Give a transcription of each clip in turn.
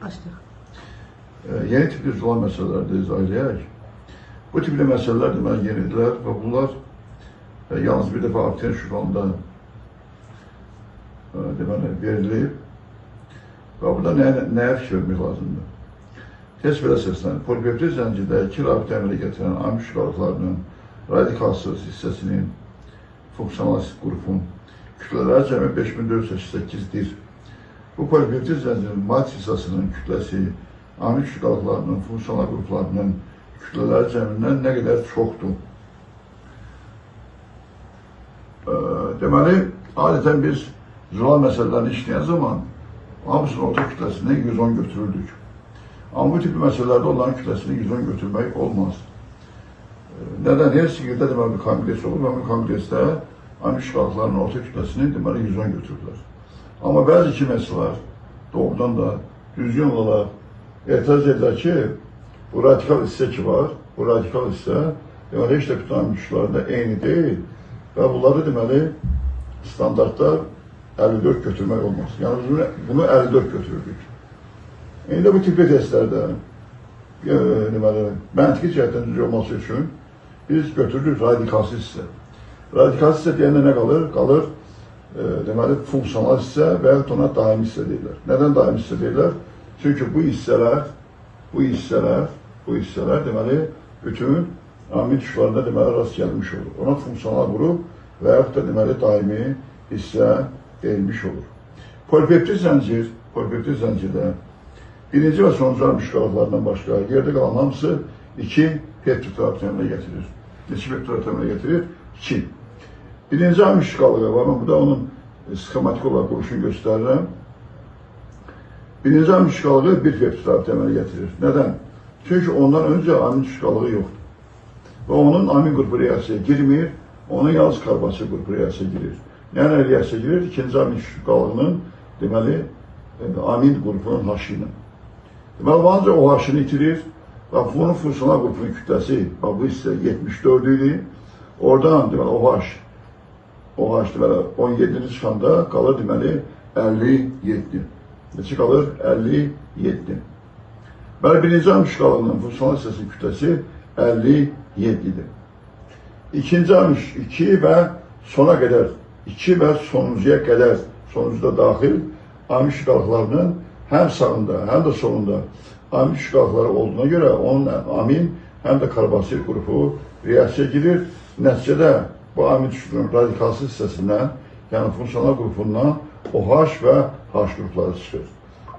Açtık. Yeni tipli sulan məsələlərdə izah edək. Bu tipli məsələlər deməli yenidirlər və bunlar yalnız bir dəfə Akten şuranda deməli verilib və burada nəyə fikir vermək lazımdır? Tez belə səslənir. Polipeptid zəncirdə iki rabitə əmələ gətirən amil şüqalıqlarının radikalsız hissəsinin funksional qrupun kütlələri cəmi 5488-dir. Bu polipeptid zəncirinin mat hissəsinin kütləsi amil şüqalıqlarının funksional qruplarının kütlələri cəmindən nə qədər çoxdur? Deməli, adətən biz zülal məsələlərini işləyən zaman hamısının orta kütləsindən 110 götürürdük. Amma bu tipli məsələlərdə onların kütləsini 110 götürmək olmaz. Nədən? Her sikirdə deməli bir konqres olur və bu konqresdə amil şüqalıqlarının orta kütləsini deməli 110 götürürlər. Amma bəzi kimyasçılar doğrudan da düzgün olaraq etiraz edirlər ki, bu radikal hissə ki var, bu radikal hissə deməli heç də bütün amil şüqalıqlarında eyni deyil və bunları deməli standartda 54 götürmək olmaz. Yəni biz bunu 54 götürürdük. İndi bu tipli testlərdə deməli məntiqi cəhətdən düzgün olması üçün biz götürürük radikalsız hissə. Radikalsız hissə deyəndə nə qalır? Qalır deməli funksional hissə və ya ona daimi hissə deyirlər. Nədən daimi hissə deyirlər? Çünki bu hissələr deməli bütün amil tuşlarında deməli rast gəlmiş olur. Ona funksional qrup və yaxud da deməli daimi hissə deyilmiş olur. Polipeptid zəncirdə birinci və sonuncu amil şüqalıqlarından başqa yerdə qalan hamısı 2 peptid rabitəminə gətirir. Neçə peptid rabitəminə gətirir? 2. Birinci amil şüqalığı var, burada onun sxematik olaraq quruluşunu göstərirəm. Birinci amil şüqalığı bir peptid rabitəminə gətirir. Nədən? Çünki ondan öncə amil şüqalığı yoxdur. Və onun amil qrupu reaksiyaya girmir, onun yalnız karbosil qrupu reaksiyaya girir. Yəni reaksiyaya girir ikinci amil şüqalığının deməli amil qrupunun haşı ilə. Deməli, ancaq o haşını itirir və bunun funksional qrupunun kütləsi, bu hissə 74 idi. Oradan deməli o haş deməli 17-ci çıxanda qalır deməli 57. Neçə qalır? 57. Bəli, birinci amil şüqalığının funksional hissəsinin kütləsi 57-dir. İkinci amil 2 və sona qədər, 2 və sonuncuya qədər, sonuncuda daxil amil şüqalıqlarının həm sağında, həm də solunda amil şüqalıqları olduğuna görə onun amil həm də karbosil qrupu reaksiyaya girir. Nəticədə bu amil şüqalığının radikalsız hissəsindən, yəni funksional qrupundan OH və H qrupları çıxır.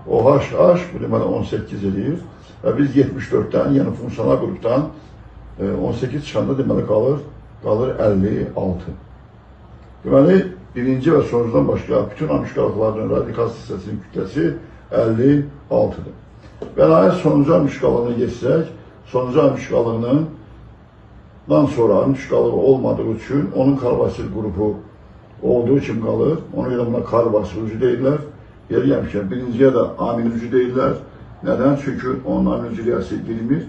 OH, bu deməli 18 edir və biz 74-dən, yəni funksional qrupdan 18 çıxanda deməli qalır 56. Deməli, birinci və sonuncudan başqa bütün amil şüqalıqlarının radikalsız hissəsinin kütləsi 56-dır. Və nəhayət sonuncu amil şüqalığına geçsək, sonuncu amil şüqalığından sonra amil şüqalığı olmadığı üçün onun karbosil qrupu olduğu kimi qalır. Ona görə buna karbosil ucu deyirlər. Yeri gəlmişkən birinciyə də amil ucu deyirlər. Nədən? Çünki onun amil ucu reaksiyaya girmir.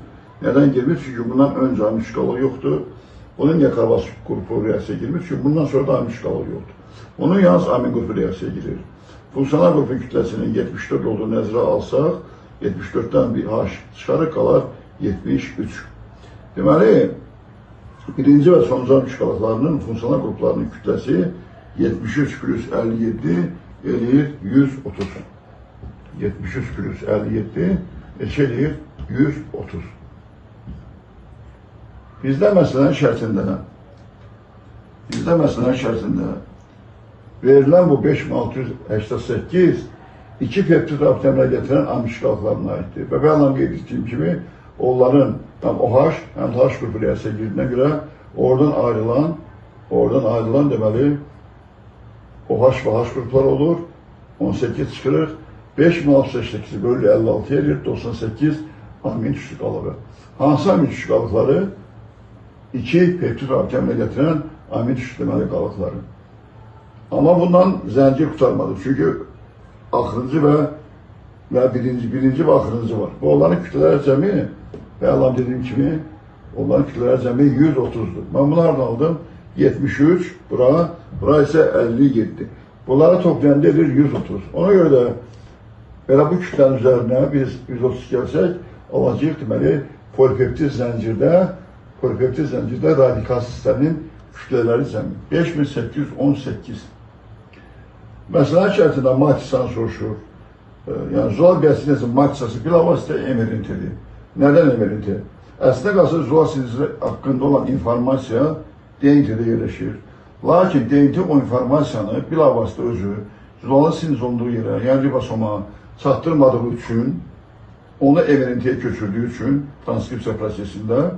Nədən girmir? Çünki bundan öncə amil şüqalığı yoxdur. Onun niyə karbosil qrupu reaksiyaya girmir? Çünki bundan sonra da amil şüqalığı yoxdur. Onun yalnız amil qrupu reaksiyaya girir. Funksional qrupun kütləsinin 74 olduğunu nəzərə alsaq, 74-dən bir H çıxarıq qalar 73. Deməli, birinci və sonuncu amil şüqalıqlarının funksional qruplarının kütləsi 73 plus 57 eləyir 130. 73 plus 57 eləyir 130. Bizdə məsələnin şərtində verilən bu 5688 2 peptid rabitəminə gətirən amil şüqalıqlarına aiddir. Və bəyanla qeyd etdiyim kimi onların həm OH, həm də H qrupu reaksiyaya girdiyinə görə oradan ayrılan deməli OH və H qruplar olur. 18 çıxırıq. 5688 bölü 56 edir 98 amil şüqalığı. Hansı amil şüqalıqları? 2 peptid rabitəminə gətirən amil şüqalıqları. Amma bundan zəncir qurtarmadı. Çünki axırıncı və birinci və axırıncı var. Bu onların kütlələr cəmi, bəyanlam dediyim kimi, onların kütlələr cəmi 130-dur. Mən bunu hardan aldım? 73, bura isə 57. Bunları toplayanda edir 130. Ona görə də Belə bu kütlənin üzərinə biz 130 gəlsək, alacağıq deməli polipeptid zəncirdə radikal sistəmin kütlələri cəmi 5818. Məsələn, şərtində matrisiyanı soruşur. Yəni, Zolal biyasinizm matrisiyası bilavasitə emerintidir. Nədən emerinti? Əslində qalsa Zolal sinizmi haqqında olan informasiya DNT-də yerləşir. Lakin DNT o informasiyanı bilavasitə özü Zolalın siniz olduğu yerə, yəni ribosoma çatdırmadığı üçün, onu emerintiyə köçürdüyü üçün transkripsiya prosesində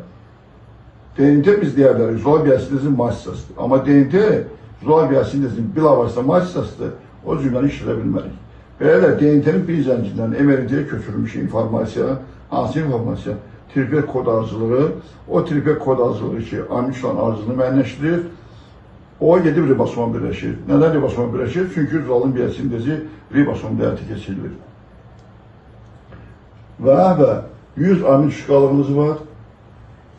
DNT biz deyə bilərik, Zolal biyasinizm matrissiyasıdır. Amma DNT Zolal biyasinizm bilavasitə matrissiyasıdır, o cümləni işlədə bilmərik. Belə DNT-nin bir zəncindən emerintiyə köçürülmüş informasiya, hansı informasiya? Triplet kod arıcılığı, o triplet kod arıcılığı ki, aminokislin arıcılığını müəyyənləşdirir, o gedib ribosoma birləşir. Nədən ribosoma birləşir? Çünki Zolalın biyosintezi ribosomda həyata keçirilir. Və 100 amin şüqalığımız var.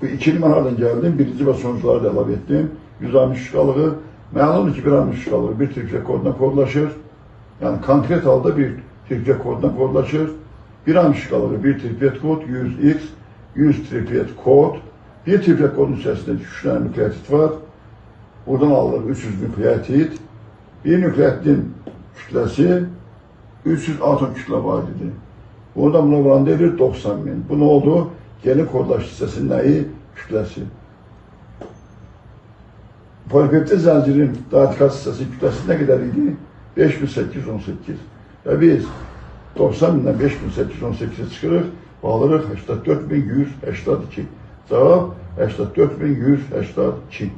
Bu ikili mən hardan gəldim, birinci və sonuncuları da əlavə etdim. 100 amin şüqalığı, məlumdur ki, bir amin şüqalığı bir triplet koduna kodlaşır. Yəni, konkret halda bir triplet koduna kodlaşır. Bir amin şüqalığı bir triplet kod, 100X, 100 triplet kod. Bir triplet kodun içərisində 3 dənə nükleotit var. Buradan alınır 300 nükleotit. Bir nükleotitin kütləsi 300 atom kütlə vahidi. Buradan buna varanda edir 90.000. Bu nə oldu? Geni kodlaş hissəsinin nəyi? Kütləsi. Polipeptid zəncirin radikal hissəsi kütləsi nə qədər idi? 5818. Və biz 90.000-dən 5818'e çıxırıq və alırıq 84182. Cavab 84182.